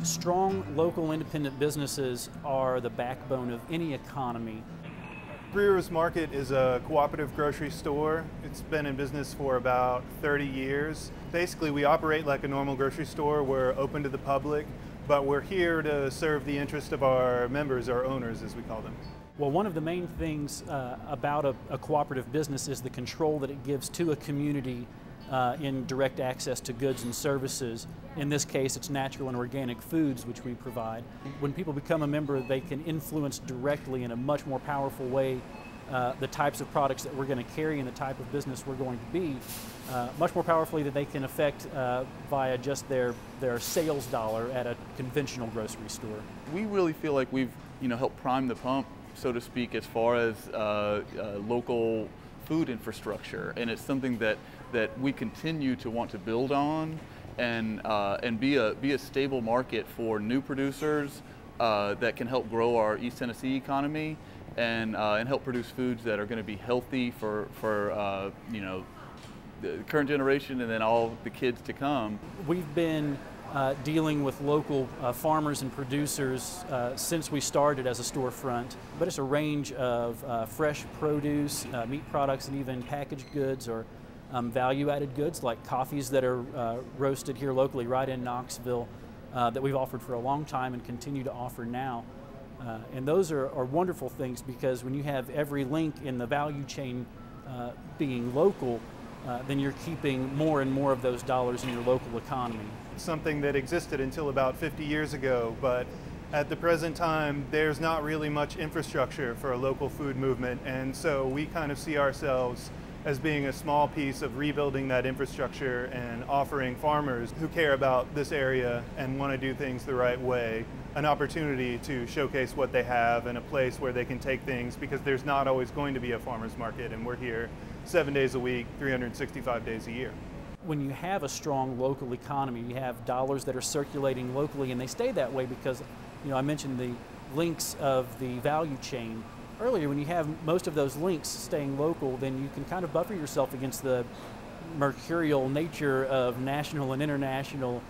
Strong local independent businesses are the backbone of any economy. Three Rivers Market is a cooperative grocery store. It's been in business for about 30 years. Basically, we operate like a normal grocery store. We're open to the public, but we're here to serve the interest of our members, our owners, as we call them. Well, one of the main things about a cooperative business is the control that it gives to a community in direct access to goods and services. In this case, it's natural and organic foods which we provide. When people become a member, they can influence directly in a much more powerful way the types of products that we're going to carry and the type of business we're going to be, much more powerfully than they can affect via just their sales dollar at a conventional grocery store. We really feel like we've helped prime the pump, so to speak, as far as local food infrastructure, and it's something that we continue to want to build on and be a stable market for new producers that can help grow our East Tennessee economy and help produce foods that are going to be healthy for the current generation and then all the kids to come. We've been dealing with local farmers and producers since we started as a storefront, but it's a range of fresh produce, meat products, and even packaged goods or value-added goods like coffees that are roasted here locally right in Knoxville that we've offered for a long time and continue to offer now. And those are wonderful things because when you have every link in the value chain being local, then you're keeping more and more of those dollars in your local economy. Something that existed until about 50 years ago, but at the present time, there's not really much infrastructure for a local food movement, and so we kind of see ourselves as being a small piece of rebuilding that infrastructure and offering farmers who care about this area and want to do things the right way an opportunity to showcase what they have and a place where they can take things, because there's not always going to be a farmer's market, and we're here 7 days a week, 365 days a year. When you have a strong local economy, you have dollars that are circulating locally, and they stay that way because, I mentioned the links of the value chain earlier. When you have most of those links staying local, then you can kind of buffer yourself against the mercurial nature of national and international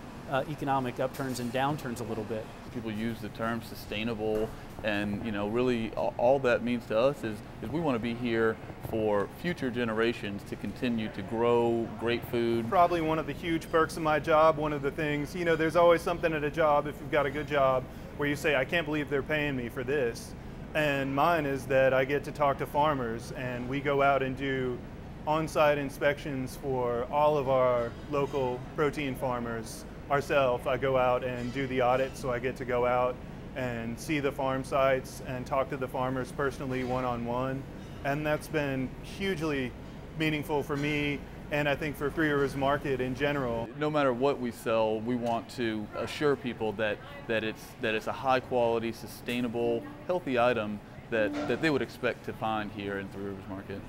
economic upturns and downturns a little bit. People use the term sustainable, and really all that means to us is we want to be here for future generations to continue to grow great food. Probably one of the huge perks of my job, one of the things, there's always something at a job, if you've got a good job, where you say, I can't believe they're paying me for this. And mine is that I get to talk to farmers, and we go out and do on-site inspections for all of our local protein farmers. Ourselves, I go out and do the audit, so I get to go out and see the farm sites and talk to the farmers personally one-on-one. And that's been hugely meaningful for me, and I think for Three Rivers Market in general. No matter what we sell, we want to assure people that it's a high quality, sustainable, healthy item that they would expect to find here in Three Rivers Market.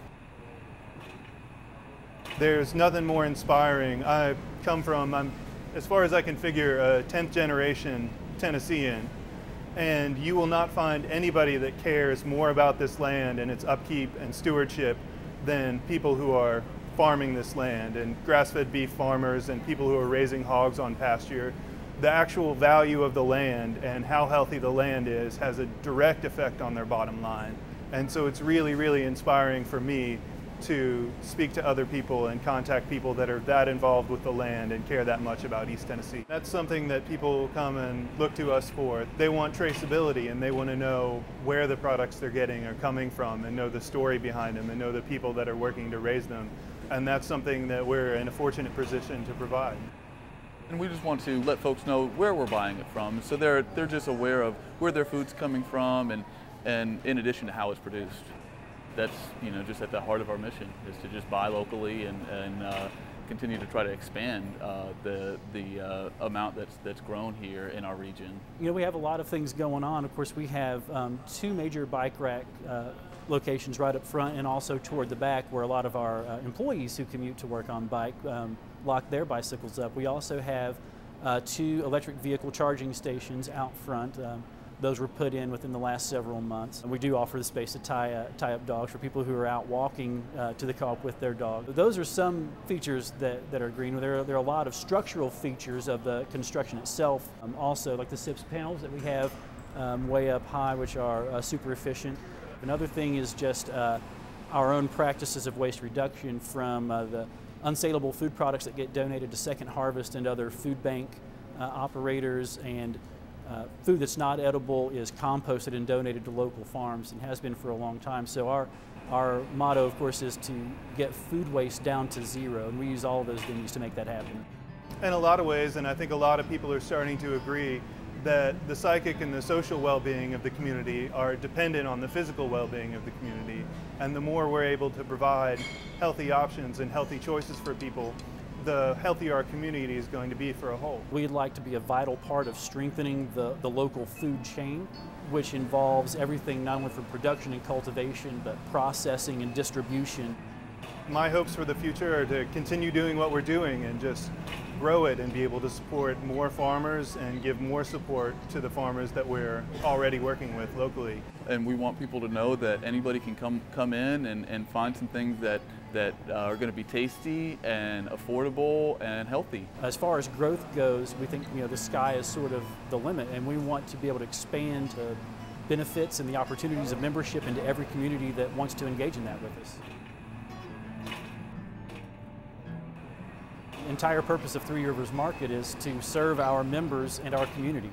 There's nothing more inspiring. I come from, as far as I can figure, a 10th generation Tennessean, and you will not find anybody that cares more about this land and its upkeep and stewardship than people who are farming this land, and grass-fed beef farmers and people who are raising hogs on pasture. The actual value of the land and how healthy the land is has a direct effect on their bottom line. And so it's really, really inspiring for me to speak to other people and contact people that are that involved with the land and care that much about East Tennessee. That's something that people come and look to us for. They want traceability, and they want to know where the products they're getting are coming from and know the story behind them and know the people that are working to raise them. And that's something that we're in a fortunate position to provide. And we just want to let folks know where we're buying it from, so they're just aware of where their food's coming from and in addition to how it's produced. That's just at the heart of our mission, is to just buy locally and continue to try to expand the amount that's grown here in our region. We have a lot of things going on. Of course, we have two major bike rack locations right up front and also toward the back, where a lot of our employees who commute to work on bike lock their bicycles up. We also have two electric vehicle charging stations out front. Those were put in within the last several months. And we do offer the space to tie up dogs for people who are out walking to the co-op with their dog. Those are some features that are green. There are a lot of structural features of the construction itself. Also, like the SIPS panels that we have way up high, which are super efficient. Another thing is just our own practices of waste reduction from the unsaleable food products that get donated to Second Harvest and other food bank operators, and food that's not edible is composted and donated to local farms and has been for a long time. So our motto, of course, is to get food waste down to zero, and we use all of those venues to make that happen. In a lot of ways, and I think a lot of people are starting to agree, that the psychic and the social well-being of the community are dependent on the physical well-being of the community. And the more we're able to provide healthy options and healthy choices for people, the healthier our community is going to be for a whole. We'd like to be a vital part of strengthening the local food chain, which involves everything not only from production and cultivation, but processing and distribution. My hopes for the future are to continue doing what we're doing and just grow it and be able to support more farmers and give more support to the farmers that we're already working with locally. And we want people to know that anybody can come in and find some things that are going to be tasty and affordable and healthy. As far as growth goes, we think the sky is sort of the limit, and we want to be able to expand the benefits and the opportunities of membership into every community that wants to engage in that with us. The entire purpose of Three Rivers Market is to serve our members and our community.